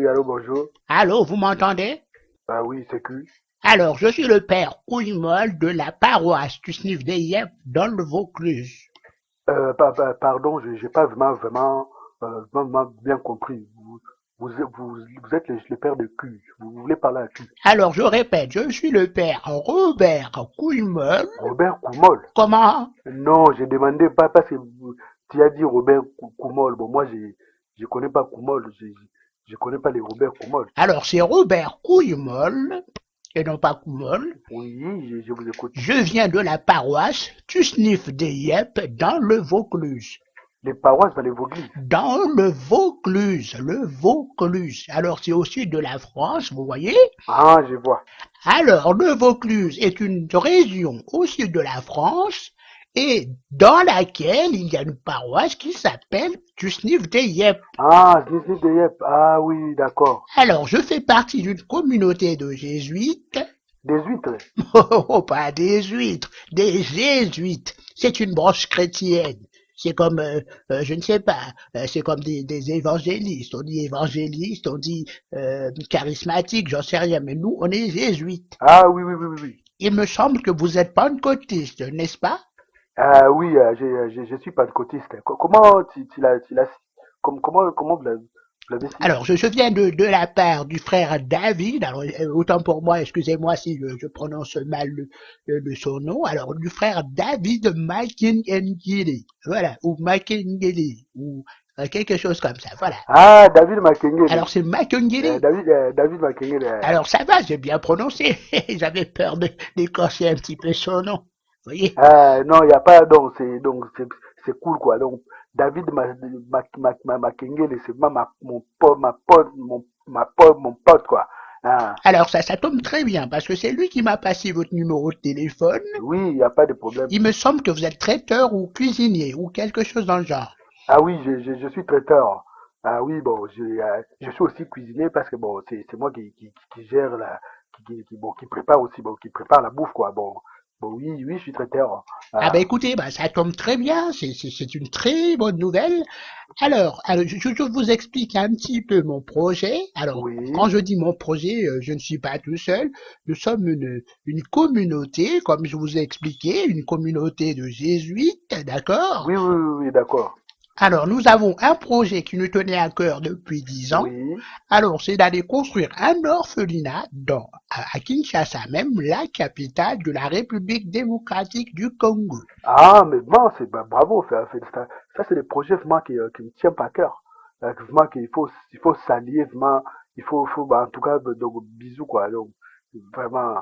Oui, allô, bonjour. Allô, vous m'entendez? Bah oui, c'est que. Alors, je suis le père Couille-Molle de la paroisse du Sniff des Yep dans le Vaucluse. Pardon, j'ai pas vraiment bien compris. Vous êtes le père de cul. Vous voulez parler à qui? Alors, je répète, je suis le père Robert Couille-Molle. Robert Koumol. Comment? Non, j'ai demandé pas parce que tu as dit Robert Koumol. Bon, moi, je connais pas Koumol. Je connais pas les Robert Koumol. Alors, c'est Robert Couille-Molle, et non pas Coumolle. Oui, je vous écoute. Je viens de la paroisse du Sniff des Yep dans le Vaucluse. Les paroisses dans les Vaucluse. Dans le Vaucluse, le Vaucluse. Alors, c'est au sud de la France, vous voyez? Ah, je vois. Alors, le Vaucluse est une région au sud de la France et dans laquelle il y a une paroisse qui s'appelle du Sniff des Yep. Ah, Disney de Yep. Ah oui, d'accord. Alors, je fais partie d'une communauté de jésuites. Des huîtres. Oh, pas des huîtres, des jésuites. C'est une branche chrétienne. C'est comme, je ne sais pas, c'est comme des évangélistes. On dit évangélistes, on dit charismatique, j'en sais rien, mais nous, on est jésuites. Ah oui, oui, oui, oui, oui. Il me semble que vous êtes pentecôtiste, n'est-ce pas? Ah oui, je suis pentecôtiste. Comment comment vous l'avez su? Alors, je viens de la part du frère David. Alors, autant pour moi, excusez-moi si je prononce mal son nom. Alors, du frère David Makengeli. Voilà, ou Makengeli, ou quelque chose comme ça. Voilà. Ah, David Makengele. Alors, c'est Makengeli. David Makengele. Alors, ça va, j'ai bien prononcé. J'avais peur d'écorcher un petit peu son nom. Vous voyez? Non, il n'y a pas c'est cool quoi. Donc David Makengele, c'est mon pote, mon pote quoi. Ah, Alors, ça tombe très bien, parce que c'est lui qui m'a passé votre numéro de téléphone. oui, il n'y a pas de problème. Il me semble que vous êtes traiteur ou cuisinier, ou quelque chose dans le genre. Ah oui, je suis traiteur. Ah oui, bon, je suis aussi cuisinier parce que bon, c'est moi qui gère bon, qui prépare aussi, bon, qui prépare la bouffe, quoi. Bon, oui, oui, je suis traiteur. Ah ben Ah, écoutez, bah, ça tombe très bien, c'est une très bonne nouvelle. Alors je vous explique un petit peu mon projet. Alors, oui, quand je dis mon projet, je ne suis pas tout seul. Nous sommes une communauté, comme je vous ai expliqué, une communauté de jésuites, d'accord? oui, oui, oui, oui, d'accord. Alors, nous avons un projet qui nous tenait à cœur depuis 10 ans. Oui. Alors, c'est d'aller construire un orphelinat à Kinshasa, même la capitale de la République démocratique du Congo. Ah, mais bon, bah, bravo, ça, c'est des projets vraiment qui me tiennent par cœur. Vraiment il faut s'allier, vraiment, bah, en tout cas, donc, bisous, quoi. Donc, vraiment,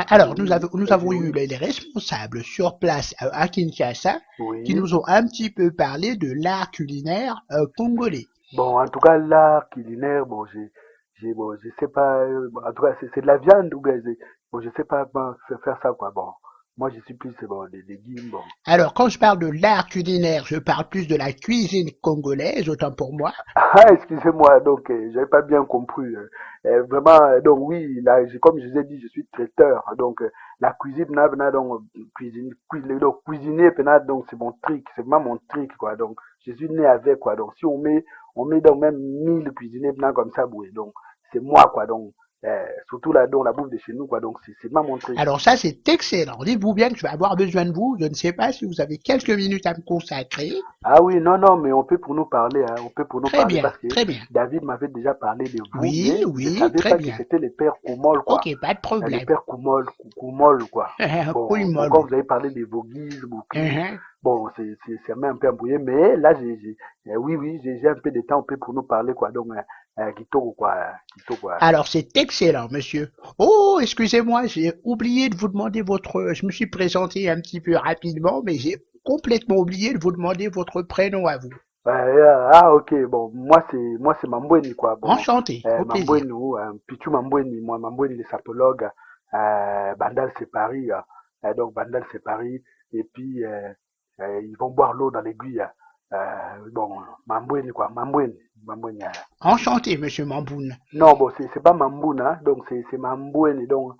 Alors, nous avons eu oui, les responsables sur place à Kinshasa qui oui. nous ont un petit peu parlé de l'art culinaire congolais. Bon, en tout cas, l'art culinaire, bon, bon, je sais pas, bon, en tout cas, c'est de la viande, ou bien, bon, je sais pas comment faire ça, quoi. Bon, moi, je suis plus, bon, des légumes, bon. Alors, quand je parle de l'art culinaire, je parle plus de la cuisine congolaise, autant pour moi. Ah, excusez-moi, donc, j'avais pas bien compris. Vraiment, donc oui, là, comme je vous ai dit, je suis traiteur. Donc, la cuisine, donc, donc, cuisiner, donc, c'est mon truc, c'est vraiment mon truc, quoi. Donc, je suis né avec, quoi. Donc, si on met donc même 1000 cuisiniers, comme ça, oui. Donc, c'est moi, quoi. Donc, surtout là, donc, la bouffe de chez nous, quoi. Donc, c'est vraiment mon truc. Alors ça, c'est excellent. Dites-vous bien que je vais avoir besoin de vous. Je ne sais pas si vous avez quelques minutes à me consacrer. Ah oui, non, non, mais on peut pour nous parler, hein, on peut pour nous Très parler bien, parce que très bien. David m'avait déjà parlé de vous, Oui, mais je oui, savais très pas que bien. c'était les pères Koumol, quoi. Ok, pas de Les problème. pères Koumol, quoi. Bon, quand Couille-molle. vous avez parlé des Vogis, Bouclise, Mhm. bon, c'est un peu embrouillé, mais là, oui, oui, j'ai un peu de temps, on peut pour nous parler, quoi. Donc, Kitoko, quoi, Kitoko, quoi. Alors, c'est excellent, monsieur. Oh, excusez-moi, j'ai oublié de vous demander votre... Je me suis présenté un petit peu rapidement, mais j'ai complètement oublié de vous demander votre prénom à vous. Ah, ok, bon, moi, c'est Mambweni, quoi. Bon, Enchanté, au plaisir. Mambweni, Pichu Mambweni, moi, Mambweni, le sapologue, Bandal, c'est Paris, donc Bandal, c'est Paris, et puis, ils vont boire l'eau dans l'aiguille, bon, Mambweni, quoi, Mambweni, Enchanté, monsieur Mamboun. non, bon, c'est pas Mamboun, hein, donc c'est Mambweni, donc,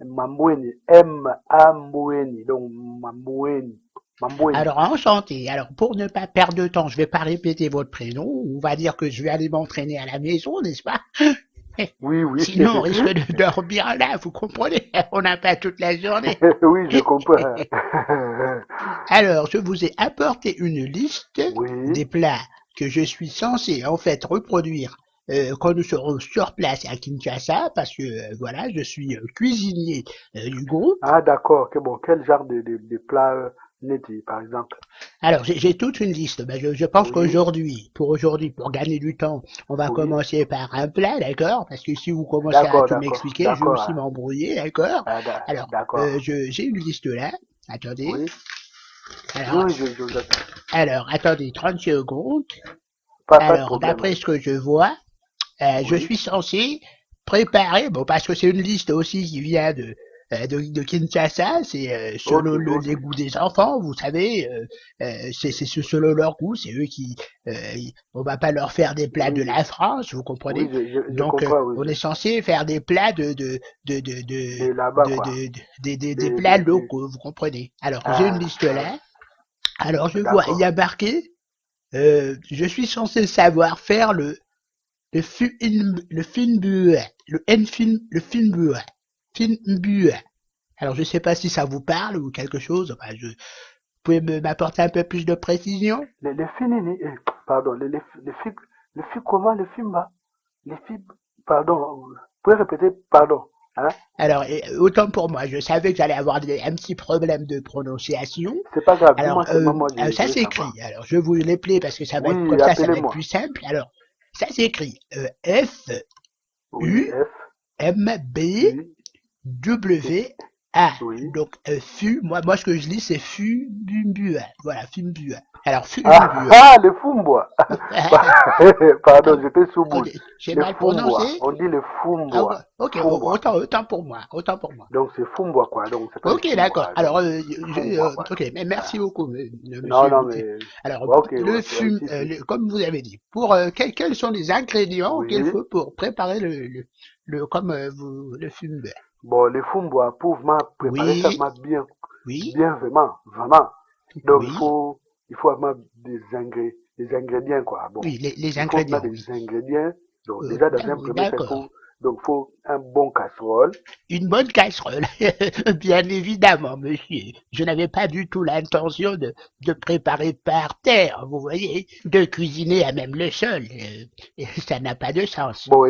Mambweni, M-A-Mbweni, donc, Mambweni, Mamboué. Alors, enchanté. Alors, pour ne pas perdre de temps, je vais pas répéter votre prénom. On va dire que je vais aller m'entraîner à la maison, n'est-ce pas? Oui, oui. Sinon, on risque de dormir là, vous comprenez? On n'a pas toute la journée. Oui, je comprends. Alors, je vous ai apporté une liste Oui. des plats que je suis censé en fait reproduire quand nous serons sur place à Kinshasa, parce que voilà, je suis cuisinier du groupe. Ah, d'accord. Bon, quel genre de plat neti, par exemple? Alors, j'ai toute une liste. Ben, je pense Oui, qu'aujourd'hui, pour gagner du temps, on va oui. commencer par un plat, d'accord? Parce que si vous commencez à D'accord, tout d'accord, m'expliquer, je vais d'accord. aussi m'embrouiller, d'accord? Ah, Alors, d'accord. j'ai une liste là. Attendez. Oui, oui, Alors, oui, je vous attends. attendez 30 secondes. Pas de Alors, problème. d'après ce que je vois, je Oui, suis censé préparer, bon, parce que c'est une liste aussi qui vient de Kinshasa, c'est ok, selon ok. les goûts des enfants, vous savez, c'est selon leur goût, c'est eux qui, on va pas leur faire des plats de Oui, la France, vous comprenez? oui, je Donc, comprends, oui. on est censé faire des plats De là-bas, quoi. des plats De- locaux, vous comprenez? Alors, j'ai une ah, liste là. Alors, je vois, il y d'accord. a marqué, je suis censé savoir faire le Finbue, le Finbue, Finbue. Alors, je sais pas si ça vous parle ou quelque chose. Enfin, vous pouvez m'apporter un peu plus de précision? Les finini, pardon, les filles, comment, les filles, les filles, pardon, vous pouvez répéter, pardon, hein? Alors, autant pour moi, je savais que j'allais avoir un petit problème de prononciation. C'est pas grave, Alors, dis-moi seulement, moi, je ça veux savoir. s'écrit. Alors, je vais vous l'épeler parce que ça va être comme Oui, ça va être appelez-moi. plus simple. Alors, ça s'écrit F Oui, U F, M B U, W A. oui. Donc moi ce que je lis c'est Fumbua. Voilà, Fumbua. Alors Ah, Fumbua. ah, les Fumbois. Pardon, j'étais sous boule. J'ai Les mal Fumbois. prononcé? On dit les Ah, Fumbois. ok, Fumbois. autant pour moi, autant pour moi. Donc c'est Fumbois, quoi. Donc c'est pas les Ok, d'accord. Fumbois. Alors, Donc Fumbois, quoi. ok, mais merci Ah. beaucoup, Non, monsieur. non, mais. Alors, Ouais, ok, le ouais, c'est fume, ici, c'est. comme vous avez dit, pour quels sont les ingrédients qu'il Oui. faut pour préparer comme le fume. Bon, les Fumbois, pour vraiment préparer ça Oui, vraiment bien, oui, bien vraiment, vraiment. Donc oui, il faut vraiment des ingrédients, quoi. Bon, oui, les il faut vraiment ingrédients, des oui. ingrédients. Donc déjà, dans un Oui, premier d'accord. temps, il faut un bon casserole. Une bonne casserole, bien évidemment, monsieur. Je n'avais pas du tout l'intention de préparer par terre, vous voyez, de cuisiner à même le sol. Ça n'a pas de sens. Bon,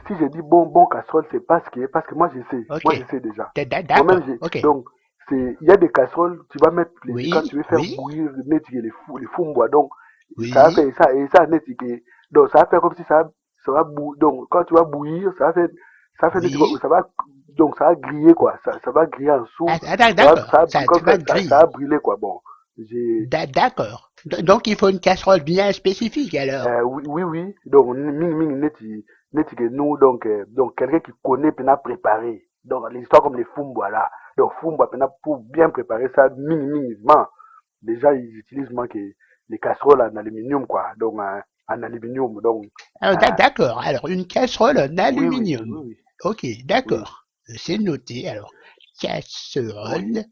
si je dis bon casserole, c'est parce que moi je sais. Ok. Moi je sais déjà. Moi-même, D'accord. Ok. donc, il y a des casseroles, tu vas mettre quand Oui, tu veux faire oui, bouillir, mettre les fumbois. Donc, ça va oui, faire ça, et ça, net, donc, ça va faire comme si ça va bouillir. Donc, quand tu vas bouillir, ça va faire, oui. ça va, donc, ça va griller, quoi. Ça va griller en dessous. D'accord. Comme Ça va ça griller. va brûler, quoi. Bon, j'ai, D'accord. Donc il faut une casserole bien spécifique alors. oui, oui, oui. Donc, neti que nous, donc quelqu'un qui connaît, peut préparer. Donc, les histoires comme les Fumbois, là. Donc, Fumbois, pour bien préparer ça, minimum. Déjà, ils utilisent moins que les casseroles en aluminium, quoi. Donc, en aluminium. Donc, Alors, euh, d'accord. Alors une casserole en oui, oui, aluminium. oui, oui, Ok, oui, d'accord. C'est noté. Alors oui. casserole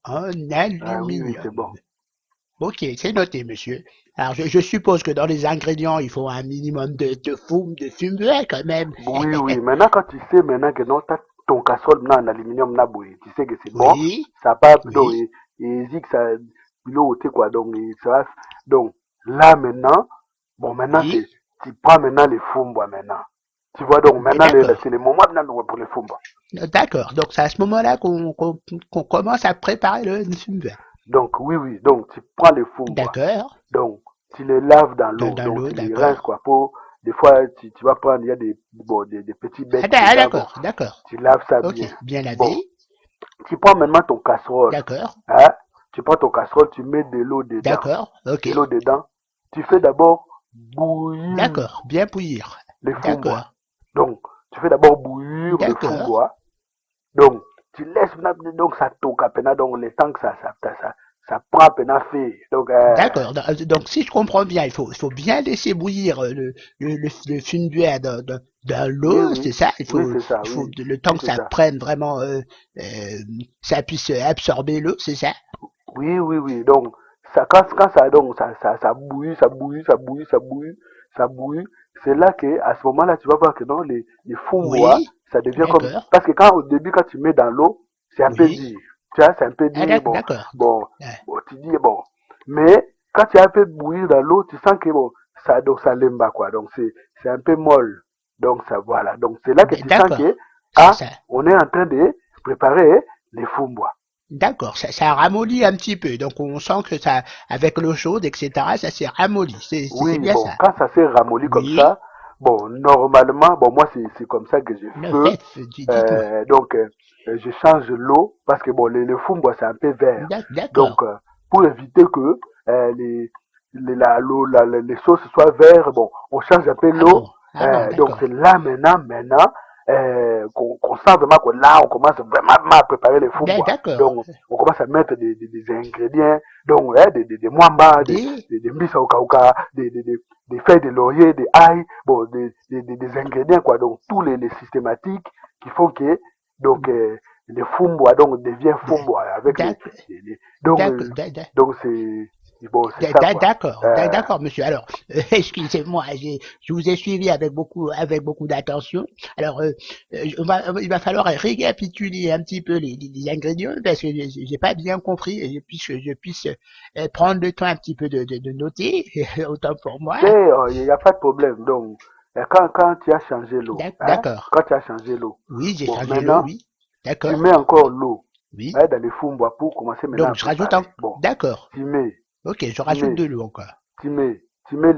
en Ah, oui, oui, c'est aluminium. bon. Ok, c'est noté, monsieur. Alors, je suppose que dans les ingrédients, il faut un minimum de fumier quand même. Oui, oui. Maintenant, quand tu sais maintenant que non, ton casserole maintenant en aluminium, là, oui, tu sais que c'est bon. Oui, Ça part, donc, oui, et dit que ça, l'eau, quoi. Donc, ça va, donc, là, maintenant, bon, maintenant, oui. tu prends maintenant les Fumbois, maintenant. Tu vois, donc, maintenant, c'est D'accord. le moment maintenant pour les Fumbois. D'accord. Donc, c'est à ce moment-là qu'on commence à préparer le fumier. Donc, oui, oui. Donc, tu prends les Fumbois. D'accord. Donc, tu les laves dans l'eau. Dans Donc, l'eau, tu les rinces, d'accord. quoi. Des fois, tu vas prendre, il y a des petits bêtes dedans. Bon, D'accord, d'accord. tu laves ça Ok, bien. bien Bon, lavé. tu prends maintenant ton casserole. D'accord, Hein? Tu prends ton casserole, tu mets de l'eau dedans. d'accord, ok. De l'eau dedans. Tu fais d'abord bouillir D'accord, bien bouillir. les Fumbois. D'accord, Donc, tu fais d'abord bouillir le d'accord, Fumbois. Donc, tu laisses donc ça toque à peine, donc le temps que ça prend à peine à faire. Donc, d'accord. Donc, si je comprends bien, il faut bien laisser bouillir le funduaire dans oui, l'eau, c'est oui, ça? oui, c'est ça, Il faut oui, le temps oui, que c'est ça ça. prenne vraiment, ça puisse absorber l'eau, c'est ça? Oui, oui, oui. Donc, ça, quand ça, donc, ça bouille, ça bouille, ça bouille, ça bouille, ça bouille. C'est là que, à ce moment-là, tu vas voir que non, les fumbois, Oui, ça devient comme, d'accord, parce que quand, au début, quand tu mets dans l'eau, c'est un peu oui. dur. Tu vois, c'est un peu Ah, dur, bon, d'accord. bon, Ah, bon, tu dis, bon. Mais, quand tu as un peu bouilli dans l'eau, tu sens que, bon, ça, donc, ça lemba, quoi. Donc, c'est un peu molle. Donc, ça, voilà. Donc, c'est là que tu sens que, d'accord. Ça, ah, ça, on est en train de préparer les fumbois. d'accord. Ça ramollit un petit peu. Donc, on sent que ça, avec l'eau chaude, etc., ça s'est ramolli. C'est Oui, bien bon, ça. quand ça s'est ramolli comme Oui. ça, bon, normalement, bon, moi, c'est comme ça que je Le fais. fait, dites-moi. Donc, je change l'eau parce que, bon, le fumbois, c'est un peu vert. D'accord. Donc, pour éviter que les sauces soient vertes, bon, on change un peu Ah bon? l'eau. Ah bon, Donc, c'est d'accord. là, maintenant, qu'on sent vraiment que là, on commence vraiment à préparer les fumbois. D'accord. Donc, on commence à mettre des ingrédients, donc, des mwamba, Des, des mbisa au kauka, des feuilles de laurier, des ail, bon, des ingrédients, quoi. Donc, tous les systématiques qui font que, donc, les fumbois, donc, devient des- fumbois avec d'ac- donc, d'ac- donc, bon, c'est ça, quoi. D'accord, d'accord, monsieur. Alors, excusez-moi, je vous ai suivi avec beaucoup d'attention. Alors, il va falloir récapituler un petit peu les ingrédients parce que j'ai pas bien compris et puisque je puisse prendre le temps un petit peu de noter, autant pour moi. Mais, il n'y a pas de problème. Donc, quand tu as changé l'eau, hein, D'accord. quand tu as changé l'eau, Oui, j'ai bon, changé l'eau, maintenant, oui. tu D'accord. mets encore l'eau, Oui. hein, dans les fumbois pour commencer maintenant Donc, à je rajoute préparer. Bon, D'accord. tu mets, Ok, je tu rajoute mets, de l'eau encore. tu mets, tu mets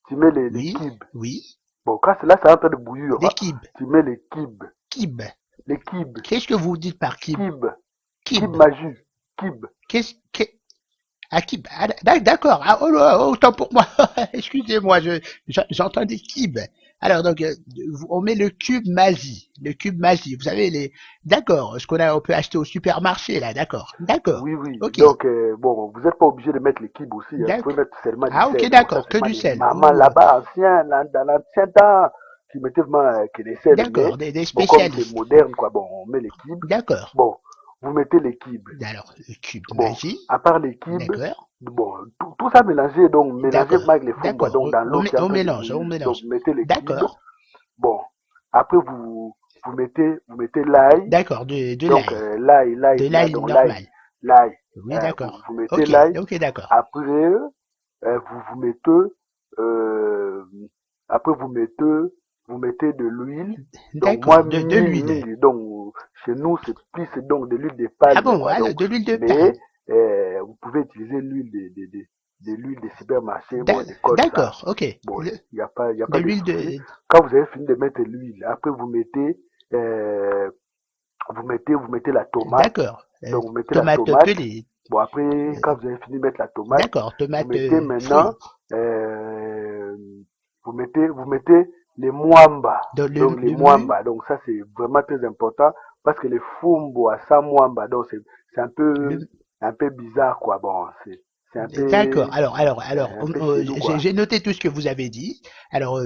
tu mets les Oui, kibs. oui. Bon, quand cela, c'est en train de bouillir, Des hein, kibs. tu mets les kibs. Kib. Les kibs. Qu'est-ce que vous dites par kib? Kib. Kib Kib. maju. Kib. Qu'est-ce que... Ah, kib. Ah, d'accord. Ah, oh là, autant pour moi. Excusez-moi, j'entends des kib. Alors, donc, on met le cube magie. Le cube magie. Vous savez, d'accord. On peut acheter au supermarché, là. D'accord. D'accord. Oui, oui. Ok. Donc, bon, vous n'êtes pas obligé de mettre les kibs aussi, hein. Vous pouvez D'accord. mettre seulement du Ah, ok, sel. Bon, ça, d'accord. c'est Que vraiment du les sel. mamans Ou, là-bas, anciens, dans l'ancien temps, qui mettaient vraiment que les sels. Mais, d'accord. Des bon, comme c'est spécialistes. moderne, quoi, bon, on met les kibs. D'accord. Bon, vous mettez les kibs. Alors, le cube Bon, magie. à part les kibs, D'accord. bon, tout ça mélangé, donc, mélangez D'accord. avec les fumbois, D'accord. donc, dans l'eau qui est en On train de mélange, bouillir. on Donc, mélange. vous mettez les kibs. D'accord. Bon, après, vous mettez l'ail. D'accord. De Donc, l'ail. l'ail, De là, l'ail donc normal. l'ail, Oui, d'accord. vous mettez Ok, l'ail. ok, d'accord. Après, vous mettez, euh, après vous mettez de l'huile. Donc, moi, D'accord, de l'huile. donc, chez nous, c'est plus donc de l'huile de Ah palme, bon, quoi. ah, Donc, de l'huile de mais, palme. vous pouvez utiliser l'huile de l'huile des supermarchés, bon, des codes, ça. D'accord, ok. Bon, il y a De pas de l'huile souci. de... Quand vous avez fini de mettre l'huile, après, vous mettez la tomate. D'accord. Donc, vous mettez la Tomate tomate. pelée. Bon, après, Euh, quand vous avez fini de mettre la tomate, d'accord, vous tomate mettez maintenant, fruit. euh, vous mettez les mwamba. Donc, les Le mu. mwamba. Donc, ça, c'est vraiment très important parce que les fumbo sans mwamba, donc, c'est Le, un peu bizarre, quoi. Bon, c'est d'accord. Alors, un peu chelou, quoi. j'ai noté tout ce que vous avez dit. Alors,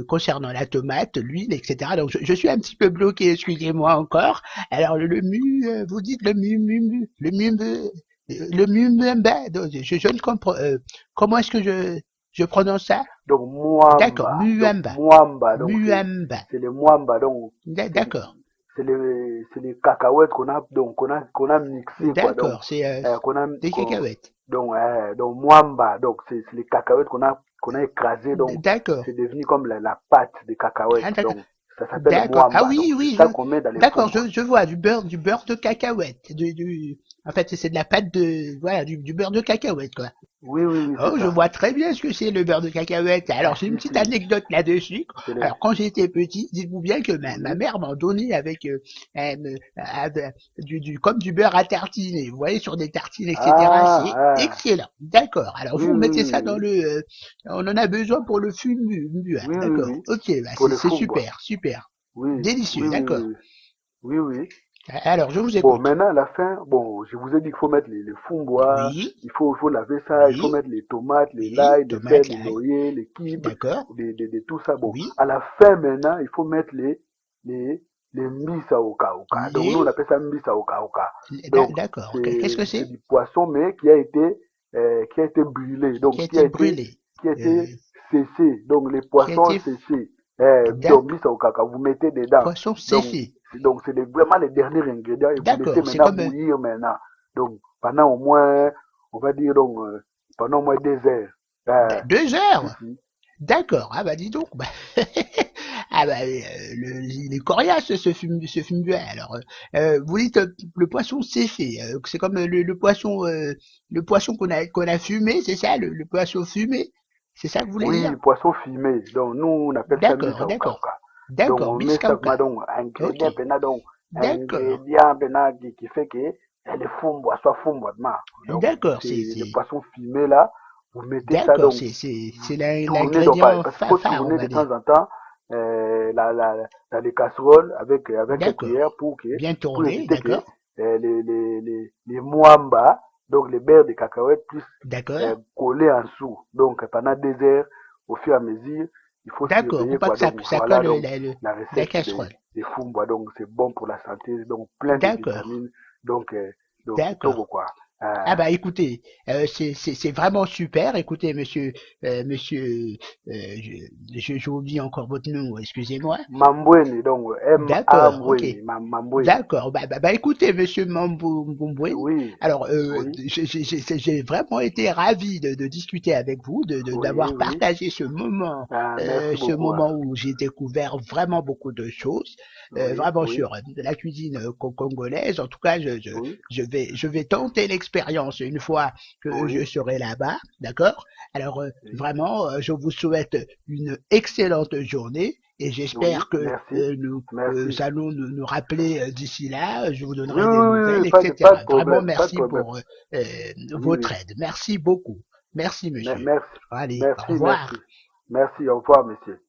concernant la tomate, l'huile, etc. Donc, je suis un petit peu bloqué, excusez-moi encore. Alors, le mu, vous dites le mu, donc, je ne comprends. Comment est-ce que je prononce ça? Donc, D'accord, muamba, mwamba, donc, muamba. c'est les mwamba. Donc, c'est D'accord, c'est les cacahuètes qu'on a mixé, quoi. Donc, d'accord. C'est qu'on a, des cacahuètes. donc, mwamba, donc, c'est les cacahuètes qu'on a écrasé, donc, D'accord. c'est devenu comme la pâte des Ah, cacahuètes. d'accord. Donc, ça s'appelle D'accord. Ah mwamba. Donc, oui, c'est oui, ça qu'on met dans les d'accord, fumbois. je vois du beurre de cacahuète, en fait, c'est de la pâte de, voilà, du beurre de cacahuète, quoi. Oui, oui, oui, c'est Oh, je ça. vois très bien ce que c'est le beurre de cacahuète. Alors, j'ai une Si, petite si. anecdote là-dessus. C'est les, Alors, quand j'étais petit, dites-vous bien que ma oui. mère m'en donnait avec comme du beurre à tartiner. Vous voyez, sur des tartines, etc. Ah, C'est ah. excellent. D'accord. Alors, Oui, vous oui, mettez oui, ça dans oui. on en a besoin pour le fumu. Oui, oui, D'accord. oui. Ok, bah, Pour les c'est fumbois. super, super. Oui, Délicieux, oui, oui, oui, d'accord. oui. Oui, oui. Alors, je vous Bon, écoute. maintenant, à la fin, bon, je vous ai dit qu'il faut mettre les fumbois, Oui, il faut laver ça, il faut oui, mettre les tomates, les oui, l'ail, les fèves, tomate, les l'ail. lauriers, les kibs, D'accord. tout ça. Bon, Oui, à la fin, maintenant, il faut mettre les les mbisa oka oka. Donc nous on Les, appelle ça mbisa oka oka. Donc d'accord. Qu'est-ce que c'est c'est? du poisson mais qui a été brûlé, Qui a donc été brûlé. qui a Euh, été séché. Donc les qui a poissons été, séchés. Donc d'accord. mbisa oka oka, vous mettez dedans. Poisson Donc séché. c'est vraiment les derniers ingrédients et vous laissez D'accord. C'est maintenant comme bouillir maintenant. Donc pendant au moins, on va dire donc pendant au moins 2 heures. Euh, deux si, heures. si. D'accord. Ah bah dis donc. Bah, ah bah il est coriace ce fume buet. Alors vous dites le poisson séché. C'est comme le poisson qu'on a fumé, c'est ça le poisson fumé. C'est ça que vous voulez dire? Oui, poisson fumé. Donc, nous, on appelle ça D'accord, mbisa d'accord. okauka. Donc, D'accord, on met ça, Miskauka. donc, Ok. D'accord. ingrédient, qui fait que elle fumbwa, soit fumbwa, donc, D'accord, c'est le poisson fumé, là. Vous mettez ça, d'accord, donc, c'est vous tournez, donc, l'ingrédient parce qu'il faut phare, on tourner de va dire. temps en temps, dans les casseroles avec une cuillère D'accord. Bien pour tourné, éviter que d'accord. les mwamba, donc les beurres de cacahuètes, puissent D'accord. coller en dessous. Donc, pendant 2 heures, au fur et à mesure, il faut D'accord. Pour surveiller pas quoi. que ça, Donc, ça voilà colle donc la la recette casserole. des fumbwa. Donc, c'est bon pour la santé. Donc, plein de D'accord. vitamines. Donc, Kitogo, D'accord. quoi. Ah bah écoutez, c'est vraiment super. Écoutez, monsieur, j'oublie encore votre nom, excusez-moi. Mambweni, donc, M-A D'accord, ok. Mbweni, Mambweni. D'accord. Bah, écoutez, monsieur Mamboumbouen, Oui, alors oui, j'ai vraiment été ravi de discuter avec vous, oui, d'avoir oui. partagé Merci ce beaucoup. moment où j'ai découvert vraiment beaucoup de choses, Oui, vraiment oui, sur la cuisine congolaise. En tout cas, oui, je vais tenter l'expérience une fois que je oui, serai là-bas, d'accord? Alors oui, vraiment, je vous souhaite une excellente journée et oui, j'espère que merci, merci. allons nous rappeler d'ici là. Je vous Oui, donnerai des oui, oui, nouvelles, oui, pas de etc. Vraiment, problème, pas de merci problème. pour Oui, votre oui. aide. Merci beaucoup. Merci, monsieur. Merci, Allez, au merci, merci. revoir. Merci, au revoir, monsieur.